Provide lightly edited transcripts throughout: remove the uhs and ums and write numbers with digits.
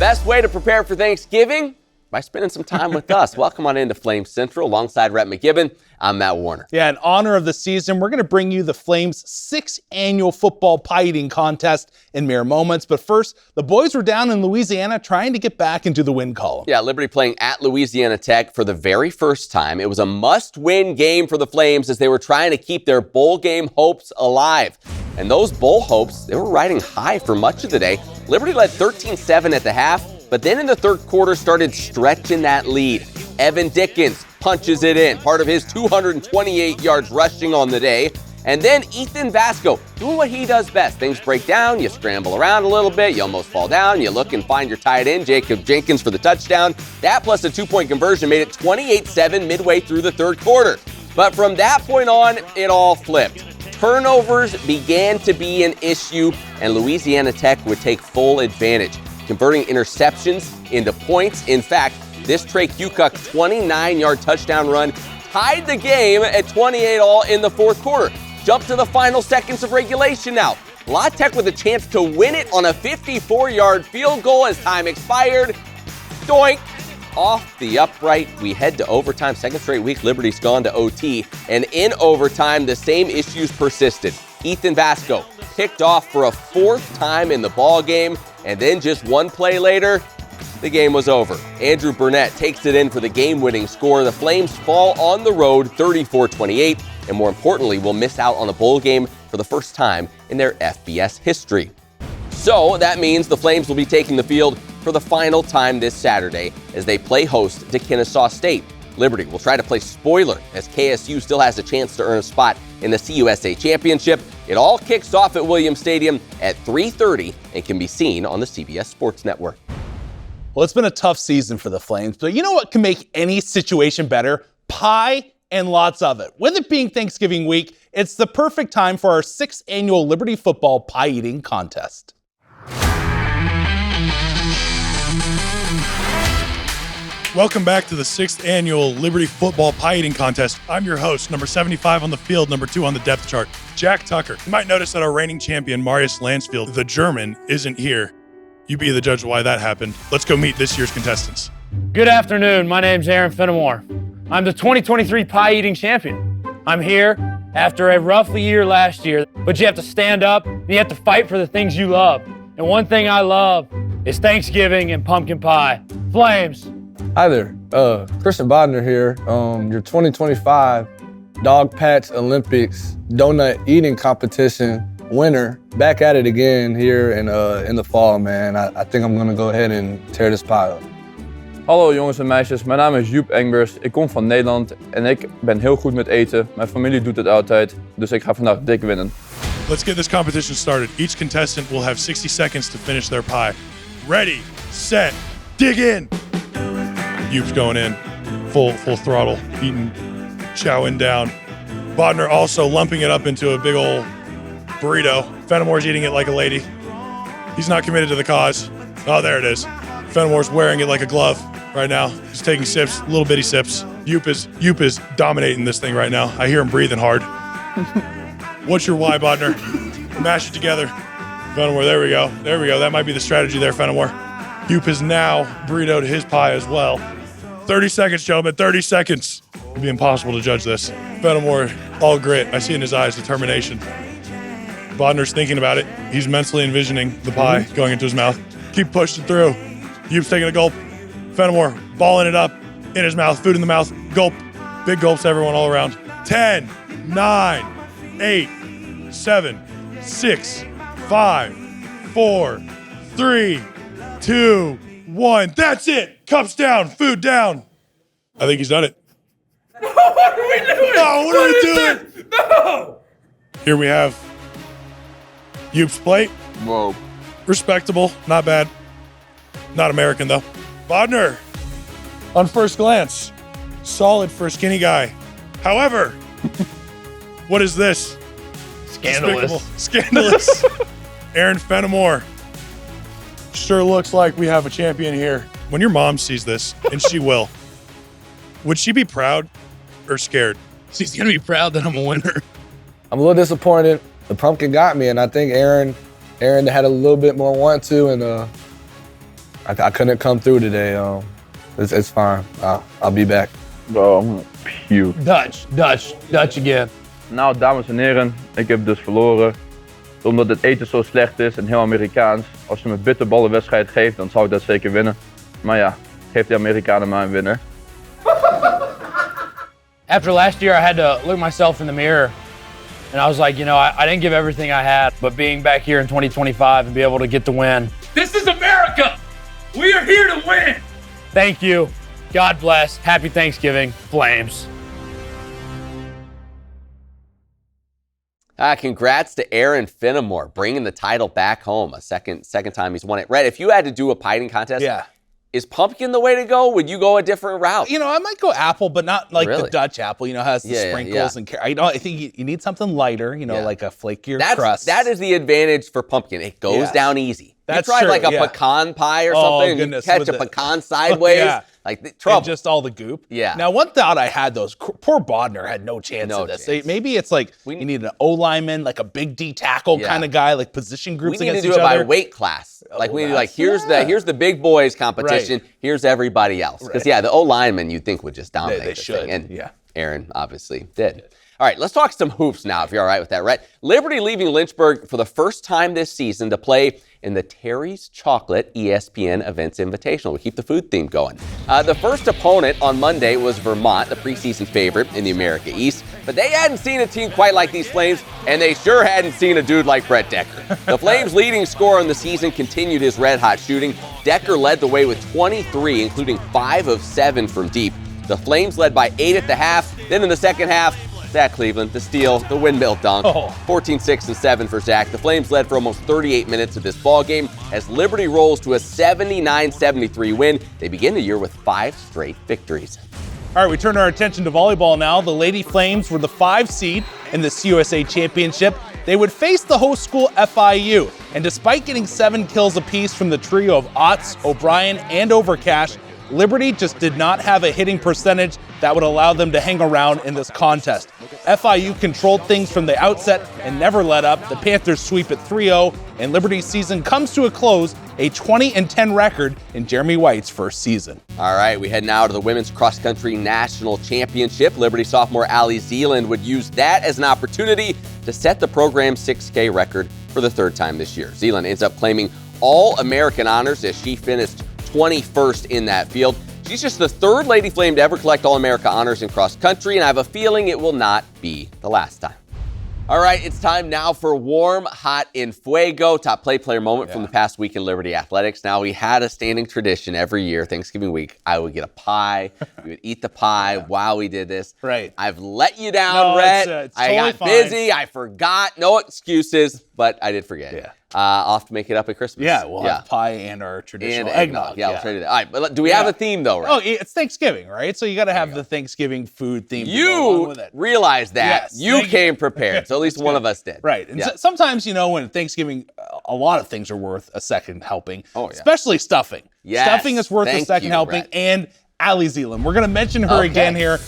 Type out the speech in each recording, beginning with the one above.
best way to prepare for Thanksgiving? By spending some time with us. Welcome on into Flames Central alongside Rhett McGibbon. I'm Matt Warner. Yeah, in honor of the season, we're going to bring you the Flames' 6th annual football pie eating contest in mere moments. But first, the boys were down in Louisiana trying to get back into the win column. Yeah, Liberty playing at Louisiana Tech for the very first time. It was a must-win game for the Flames as they were trying to keep their bowl game hopes alive. And those bowl hopes, they were riding high for much of the day. Liberty led 13-7 at the half, but then in the third quarter started stretching that lead. Evan Dickens punches it in, part of his 228 yards rushing on the day. And then Ethan Vasco doing what he does best. Things break down, you scramble around a little bit, you almost fall down, you look and find your tight end, Jacob Jenkins, for the touchdown. That plus a 2-point conversion made it 28-7 midway through the third quarter. But from that point on, it all flipped. Turnovers began to be an issue, and Louisiana Tech would take full advantage, converting interceptions into points. In fact, this Trey Kukuk 29-yard touchdown run tied the game at 28-all in the fourth quarter. Jump to the final seconds of regulation now. La Tech with a chance to win it on a 54-yard field goal as time expired. Doink! Off the upright, we head to overtime. Second straight week, Liberty's gone to OT. And in overtime, the same issues persisted. Ethan Vasco picked off for a fourth time in the ball game. And then just one play later, the game was over. Andrew Burnett takes it in for the game-winning score. The Flames fall on the road 34-28, and more importantly, will miss out on a bowl game for the first time in their FBS history. So that means the Flames will be taking the field for the final time this Saturday as they play host to Kennesaw State. Liberty will try to play spoiler as KSU still has a chance to earn a spot in the CUSA Championship. It all kicks off at Williams Stadium at 3:30 and can be seen on the CBS Sports Network. Well, it's been a tough season for the Flames, but you know what can make any situation better? Pie and lots of it. With it being Thanksgiving week, it's the perfect time for our 6th annual Liberty football pie eating contest. Welcome back to the 6th annual Liberty Football Pie Eating Contest. I'm your host, number 75 on the field, number 2 on the depth chart, Jack Tucker. You might notice that our reigning champion, Marius Lansfield, the German, isn't here. You be the judge of why that happened. Let's go meet this year's contestants. Good afternoon. My name's Aaron Fenimore. I'm the 2023 Pie Eating Champion. I'm here after a rough year last year, but you have to stand up and you have to fight for the things you love. And one thing I love is Thanksgiving and pumpkin pie. Flames. Hi there, Christian Bodner here. Your 2025 Dog Patch Olympics Donut Eating Competition winner. Back at it again here in the fall, man. I think I'm gonna go ahead and tear this pie up. Hallo jongens en meisjes, mijn naam is Joep Engbers. Ik kom van Nederland en ik ben heel goed met eten. Mijn familie doet het altijd, dus ik ga vandaag dik winnen. Let's get this competition started. Each contestant will have 60 seconds to finish their pie. Ready, set, dig in. Joop's going in, full throttle, eating, chowing down. Bodner also lumping it up into a big old burrito. Fenimore's eating it like a lady. He's not committed to the cause. Oh, there it is. Fenimore's wearing it like a glove right now. He's taking sips, little bitty sips. Joop is dominating this thing right now. I hear him breathing hard. What's your why, Bodner? Mash it together. Fenimore, there we go. There we go. That might be the strategy there, Fenimore. Joop has now burritoed his pie as well. 30 seconds, gentlemen, 30 seconds. It'd be impossible to judge this. Fenimore, all grit. I see in his eyes determination. Bodner's thinking about it. He's mentally envisioning the pie going into his mouth. Keep pushing through. Joop's taking a gulp. Fenimore balling it up in his mouth, food in the mouth, gulp. Big gulps, everyone all around. 10, 9, 8, 7, 6, 5, 4, 3, 2, 1. That's it. Cups down, food down. I think he's done it. No, what are we doing? No, what are we doing? No! Here we have Joop's plate. Whoa. Respectable, not bad. Not American though. Bodner, on first glance, solid for a skinny guy. However, what is this? Scandalous. Despicable. Scandalous. Aaron Fenimore. Sure looks like we have a champion here. When your mom sees this, and she will, would she be proud or scared? She's gonna be proud that I'm a winner. I'm a little disappointed. The pumpkin got me, and I think Aaron had a little bit more want to, and I couldn't come through today. It's fine. I'll be back. Bro, I'm gonna puke. Dutch again. Nou, dames en heren, ik heb dus verloren. Omdat het eten zo slecht is en heel Amerikaans. Als je me een bitterballenwedstrijd geeft, dan zou ik dat zeker winnen. Maar ja, geef de Amerikanen maar een winnaar. After last year, I had to look myself in the mirror. And I was like, I didn't give everything I had. But being back here in 2025 and be able to get the win. This is America. We are here to win. Thank you. God bless. Happy Thanksgiving, Flames. Congrats to Aaron Fenimore, bringing the title back home. A second time he's won it. Rhett, if you had to do a pie eating contest, is pumpkin the way to go? Would you go a different route? I might go apple, but not like Really? the Dutch apple. Has the sprinkles and I think you need something lighter. Like a flakier crust. That is the advantage for pumpkin. It goes down easy. That's you tried true, like a pecan pie or Oh, something, and you goodness, catch with a the- pecan sideways. Yeah. Like trouble. And just all the goop. Yeah. Now, one thought I had, though, is poor Bodner had no chance No of this. chance. Maybe it's like you need an O lineman, like a big D tackle Yeah. kind of guy, like position We groups need to against do each it by other. weight class. Like we need to, like that's- here's the big boys competition. Right. Here's everybody else. Because Right. the O lineman you'd think would just dominate. They this should, thing. And yeah. Aaron obviously did. All right, let's talk some hoops now, if you're all right with that, Rhett. Liberty leaving Lynchburg for the first time this season to play in the Terry's Chocolate ESPN Events Invitational. We keep the food theme going. The first opponent on Monday was Vermont, the preseason favorite in the America East. But they hadn't seen a team quite like these Flames, and they sure hadn't seen a dude like Brett Decker. The Flames' leading scorer in the season continued his red-hot shooting. Decker led the way with 23, including 5 of 7 from deep. The Flames led by 8 at the half. Then in the second half, Zach Cleveland, the steal, the windmill dunk, 14, 6, and 7 for Zach. The Flames led for almost 38 minutes of this ball game as Liberty rolls to a 79-73 win. They begin the year with 5 straight victories. All right, we turn our attention to volleyball now. The Lady Flames were the 5 seed in the CUSA Championship. They would face the host school FIU. And despite getting 7 kills apiece from the trio of Otts, O'Brien, and Overcash, Liberty just did not have a hitting percentage that would allow them to hang around in this contest. FIU controlled things from the outset and never let up. The Panthers sweep at 3-0, and Liberty's season comes to a close, a 20-10 record in Jeremy White's first season. All right, we head now to the Women's Cross Country National Championship. Liberty sophomore Allie Zealand would use that as an opportunity to set the program's 6K record for the 3rd time this year. Zealand ends up claiming All-American honors as she finished 21st in that field. She's just the 3rd Lady Flame to ever collect All-America honors in cross country, and I have a feeling it will not be the last time. All right, it's time now for Warm, Hot, in Fuego, top player moment from the past week in Liberty Athletics. Now, we had a standing tradition every year, Thanksgiving week. I would get a pie. We would eat the pie while we did this. Right. I've let you down, No, Rhett. it's I totally got fine. busy. I forgot. No excuses, but I did forget. Yeah. I'll have to make it up at Christmas. Yeah, we'll have pie and our traditional And eggnog. Yeah, we'll try to do that. All right, but do we have a theme, though, Rhett? Oh, it's Thanksgiving, right? So you got to have the Thanksgiving food theme to go along You with it. realized that. Yes, You thank came prepared, so at least one of us did. Right. And Yeah. sometimes, when Thanksgiving, a lot of things are worth a second helping. Oh, yeah. Especially stuffing. Yes, Stuffing is worth a thank second you, helping. Brett. And Allie Zealand. We're going to mention her Okay. again here.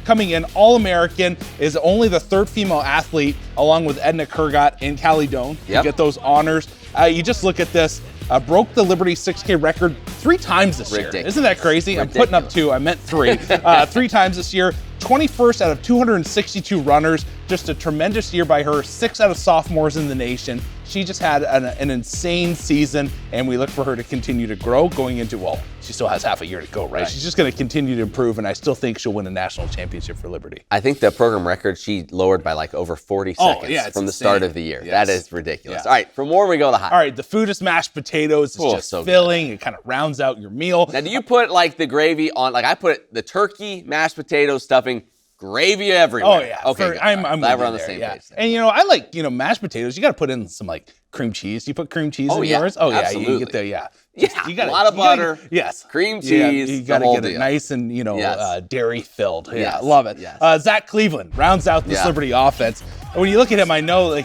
Coming in All-American, is only the 3rd female athlete, along with Edna Kurgat and Callie Doan, to Yep. get those honors. You just look at this. Broke the Liberty 6K record 3 times this year. Ridiculous. Isn't that crazy? I'm putting up 2. I meant 3. 3 times this year. 21st out of 262 runners. Just a tremendous year by her. 6 out of sophomores in the nation. She just had an insane season, and we look for her to continue to grow going into, she still has half a year to go, right? She's just going to continue to improve, and I still think she'll win a national championship for Liberty. I think the program record she lowered by like over 40 seconds yeah, it's from the insane. start of the year. Yes. That is ridiculous. Yeah. All right, from warm we go to hot. All right, the food is mashed potatoes. It's Oh, just so good. filling. It kind of rounds out your meal. Now, do you put like the gravy on? Like I put the turkey, mashed potatoes, stuffing, gravy everywhere. Oh yeah, Okay. For- good. I'm All right, with we're you on the there, same yeah. page. then. And I like mashed potatoes. You got to put in some like cream cheese. Do you put cream cheese in yeah, yours? Oh yeah, absolutely. you get the Yeah, You gotta, a lot of you gotta- butter, yes, cream Yeah, cheese, you the got to whole get it deal. nice and Yes. dairy filled. Yeah, Yes, love it. yes. Zach Cleveland rounds out this Yeah. Liberty offense. And when you look at him, I know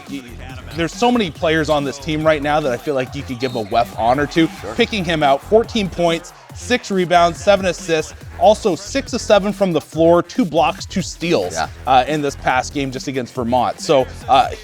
there's so many players on this team right now that I feel like you could give a WEF honor to. Picking him out, 14 points, 6 rebounds, 7 assists, also 6 of 7 from the floor, 2 blocks, 2 steals in this past game just against Vermont. So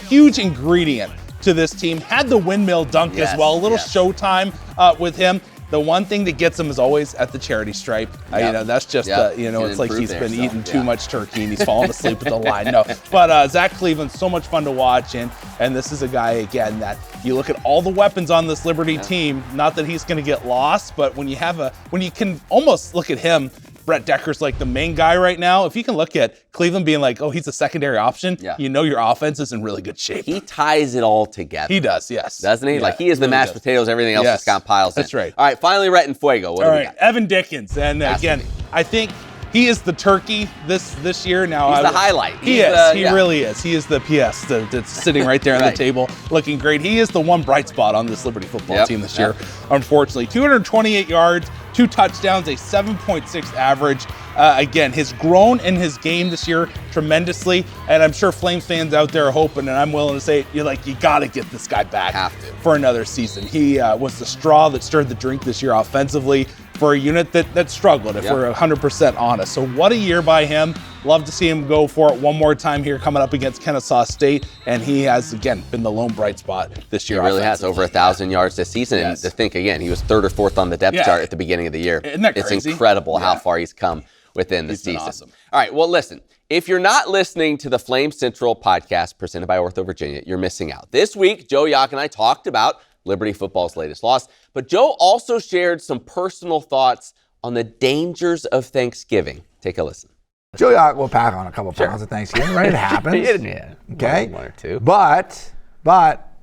huge ingredient to this team. Had the windmill dunk as well. A little showtime with him. The one thing that gets him is always at the charity stripe. That's just, it's like he's been eating too much turkey and he's fallen asleep at the line. No, but Zach Cleveland's so much fun to watch. And this is a guy, again, that you look at all the weapons on this Liberty team, not that he's going to get lost, but when you can almost look at him, Brett Decker's like the main guy right now. If you can look at Cleveland being like, oh, he's a secondary option, you know your offense is in really good shape. He ties it all together. He does, yes. Doesn't he? Yeah, like he is the mashed potatoes, everything else just got piles in. That's right. All right, finally, Rhett and Fuego. What do we got? Evan Dickens. And again, I think he is the turkey this year. Now he's the highlight. He really is. He is the PS that's sitting right there on the table, looking great. He is the one bright spot on this Liberty football team this year. Unfortunately, 228 yards, 2 touchdowns, a 7.6 average. Again, has grown in his game this year tremendously, and I'm sure Flames fans out there are hoping, and I'm willing to say, you got to get this guy back for another season. He was the straw that stirred the drink this year offensively for a unit that struggled, if we're 100% honest. So what a year by him. Love to see him go for it one more time here coming up against Kennesaw State, and he has, again, been the lone bright spot this year. He really has, over 1,000 yards this season. And to think, again, he was 3rd or 4th on the depth chart at the beginning of the year. Isn't that crazy? It's incredible how far he's come within the season. Awesome. All right, well, listen, if you're not listening to the Flame Central podcast presented by Ortho Virginia, you're missing out. This week, Joe Yock and I talked about Liberty football's latest loss, but Joe also shared some personal thoughts on the dangers of Thanksgiving. Take a listen. Joe Yock will pack on a couple pounds of Thanksgiving, right? It happens. Okay? One or two. But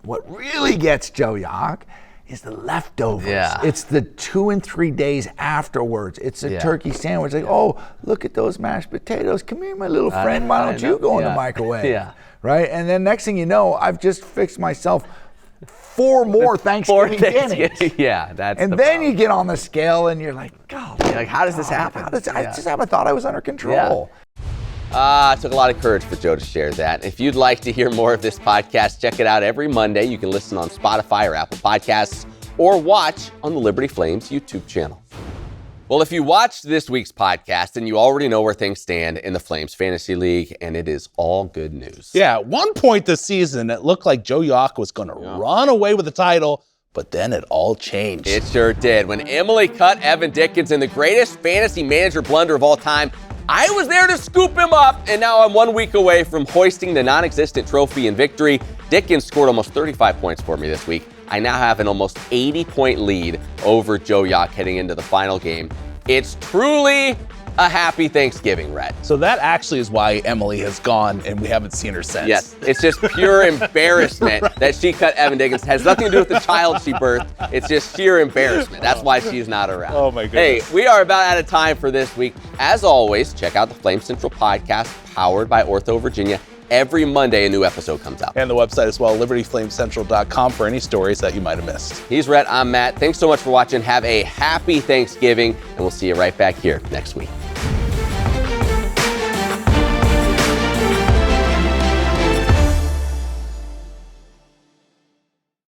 what really gets Joe Yock is the leftovers. It's the 2 and 3 days afterwards. It's a turkey sandwich. Like, oh, look at those mashed potatoes. Come here, my little friend. Why don't you go in the microwave? Right? And then next thing you know, I've just fixed myself 4 more Thanksgiving dinners. And then you get on the scale and you're like, God. Like, how does this happen? I just haven't thought I was under control. It took a lot of courage for Joe to share that. If you'd like to hear more of this podcast, check it out every Monday. You can listen on Spotify or Apple Podcasts or watch on the Liberty Flames YouTube channel. Well, if you watched this week's podcast, then you already know where things stand in the Flames Fantasy League, and it is all good news. Yeah, at one point this season, it looked like Joe Yock was going to run away with the title, but then it all changed. It sure did. When Emily cut Evan Dickens in the greatest fantasy manager blunder of all time, I was there to scoop him up, and now I'm 1 week away from hoisting the non-existent trophy in victory. Dickens scored almost 35 points for me this week. I now have an almost 80-point lead over Joe Yock heading into the final game. It's truly a happy Thanksgiving, Rhett. So that actually is why Emily has gone and we haven't seen her since. Yes, it's just pure embarrassment that she cut Evan Dickens. It has nothing to do with the child she birthed. It's just sheer embarrassment. That's why she's not around. Oh my goodness. Hey, we are about out of time for this week. As always, check out the Flame Central podcast powered by Ortho Virginia. Every Monday, a new episode comes out. And the website as well, libertyflamecentral.com, for any stories that you might have missed. He's Rhett, I'm Matt. Thanks so much for watching. Have a happy Thanksgiving, and we'll see you right back here next week.